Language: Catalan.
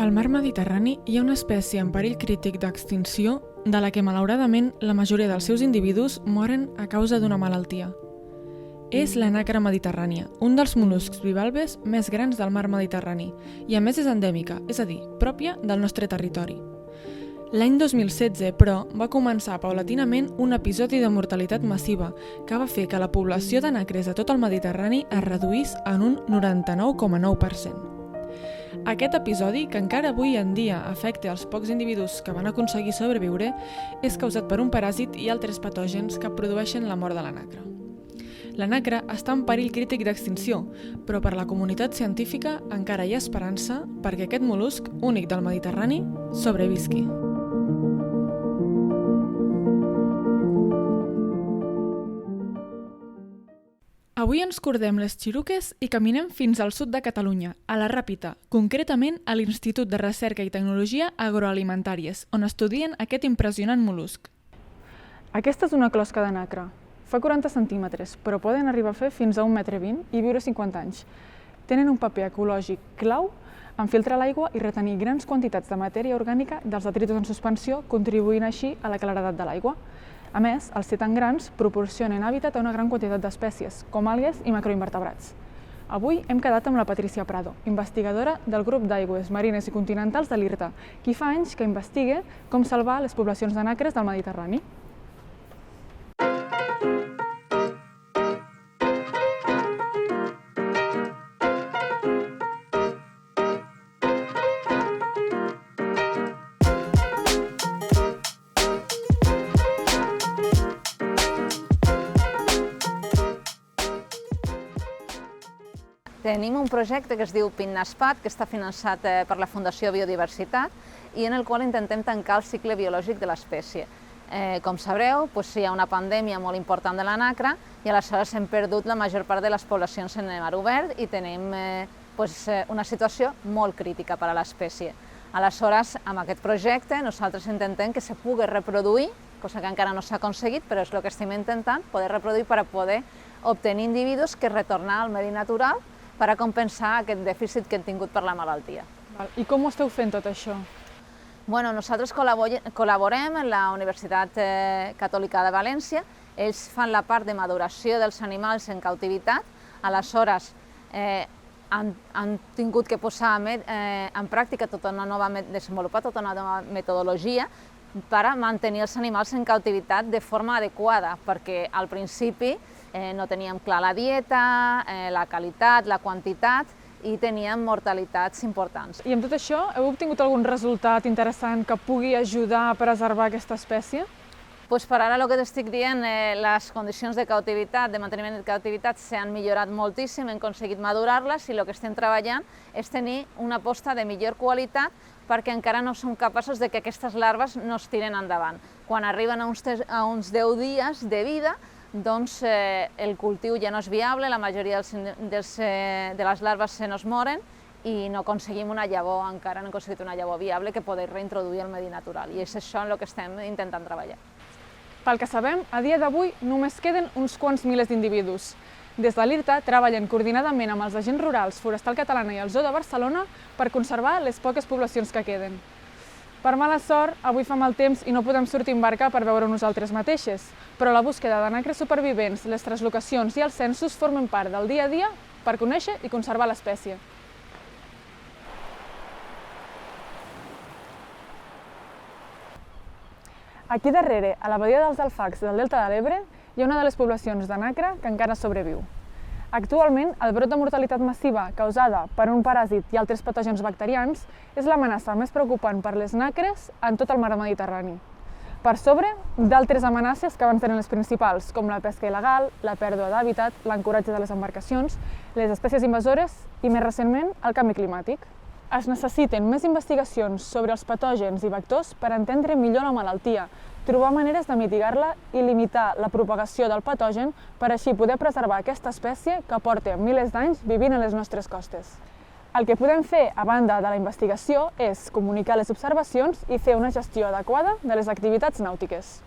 Al mar Mediterrani hi ha una espècie en perill crític d'extinció de la que, malauradament, la majoria dels seus individus moren a causa d'una malaltia. És la nàcra mediterrània, un dels mol·luscs bivalves més grans del mar Mediterrani, i a més és endèmica, és a dir, pròpia del nostre territori. L'any 2016, però, va començar paulatinament un episodi de mortalitat massiva que va fer que la població de nàcres a tot el Mediterrani es reduís en un 99,9%. Aquest episodi, que encara avui en dia afecta els pocs individus que van aconseguir sobreviure, és causat per un paràsit i altres patògens que produeixen la mort de la nàcra. La nàcra està en perill crític d'extinció, però per la comunitat científica encara hi ha esperança perquè aquest mol·lusc, únic del Mediterrani, sobrevisqui. Avui ens cordem les xiruques i caminem fins al sud de Catalunya, a la Ràpita, concretament a l'Institut de Recerca i Tecnologia Agroalimentàries, on estudien aquest impressionant mol·lusc. Aquesta és una closca de nàcra. Fa 40 centímetres, però poden arribar a fer fins a 1,20 m i viure 50 anys. Tenen un paper ecològic clau en filtrar l'aigua i retenir grans quantitats de matèria orgànica dels detritus en suspensió, contribuint així a la claredat de l'aigua. A més, al ser tan grans, proporcionen hàbitat a una gran quantitat d'espècies, com algues i macroinvertebrats. Avui hem quedat amb la Patricia Prado, investigadora del grup d'aigües marines i continentals de l'IRTA, qui fa anys que investiga com salvar les poblacions de nàcres del Mediterrani. Tenim un projecte que es diu PINNASPAT, que està finançat per la Fundació Biodiversitat i en el qual intentem tancar el cicle biològic de l'espècie. Com sabreu, hi ha una pandèmia molt important de la nàcra i aleshores hem perdut la major part de les poblacions en el mar obert i tenim una situació molt crítica per a l'espècie. Aleshores, amb aquest projecte, nosaltres intentem que se pugui reproduir, cosa que encara no s'ha aconseguit, però és el que estem intentant, poder reproduir per a poder obtenir individus que retornar al medi natural per a compensar aquest dèficit que hem tingut per la malaltia. I com ho esteu fent tot això? Nosaltres col·laborem amb la Universitat Catòlica de València. Ells fan la part de maduració dels animals en cautivitat. Aleshores, han tingut que posar en pràctica desenvolupar tota una nova metodologia per a mantenir els animals en cautivitat de forma adequada, perquè al principi no teníem clar la dieta, la qualitat, la quantitat i teníem mortalitats importants. I amb tot això, heu obtingut algun resultat interessant que pugui ajudar a preservar aquesta espècie? Per ara el que t'estic dient, les condicions de cautivitat, de manteniment de cautivitat s'han millorat moltíssim, hem aconseguit madurar-les i el que estem treballant és tenir una posta de millor qualitat perquè encara no som capaços de que aquestes larves no es tiren endavant. Quan arriben a uns 10 dies de vida, doncs el cultiu ja no és viable, la majoria de les larves se nos moren i no aconseguim una llavor, encara no hem aconseguit una llavor viable que poder reintroduir al medi natural. I és això en el que estem intentant treballar. Pel que sabem, a dia d'avui només queden uns quants milers d'individus. Des de l'IRTA treballen coordinadament amb els agents rurals, Forestal Catalana i el Zoo de Barcelona per conservar les poques poblacions que queden. Per mala sort, avui fa mal temps i no podem sortir a embarcar per veure nosaltres mateixes, però la búsqueda de nàcres supervivents, les translocacions i els censos formen part del dia a dia per conèixer i conservar l'espècie. Aquí darrere, a la badia dels Alfacs del Delta de l'Ebre, hi ha una de les poblacions de nàcra que encara sobreviu. Actualment, el brot de mortalitat massiva causada per un paràsit i altres patògens bacterians és l'amenaça més preocupant per les nàcres en tot el mar Mediterrani. Per sobre d'altres amenaces que abans eren les principals, com la pesca il·legal, la pèrdua d'hàbitat, l'ancoratge de les embarcacions, les espècies invasores i, més recentment, el canvi climàtic. Es necessiten més investigacions sobre els patògens i vectors per entendre millor la malaltia, trobar maneres de mitigar-la i limitar la propagació del patogen per així poder preservar aquesta espècie que porta milers d'anys vivint a les nostres costes. El que podem fer, a banda de la investigació, és comunicar les observacions i fer una gestió adequada de les activitats nàutiques.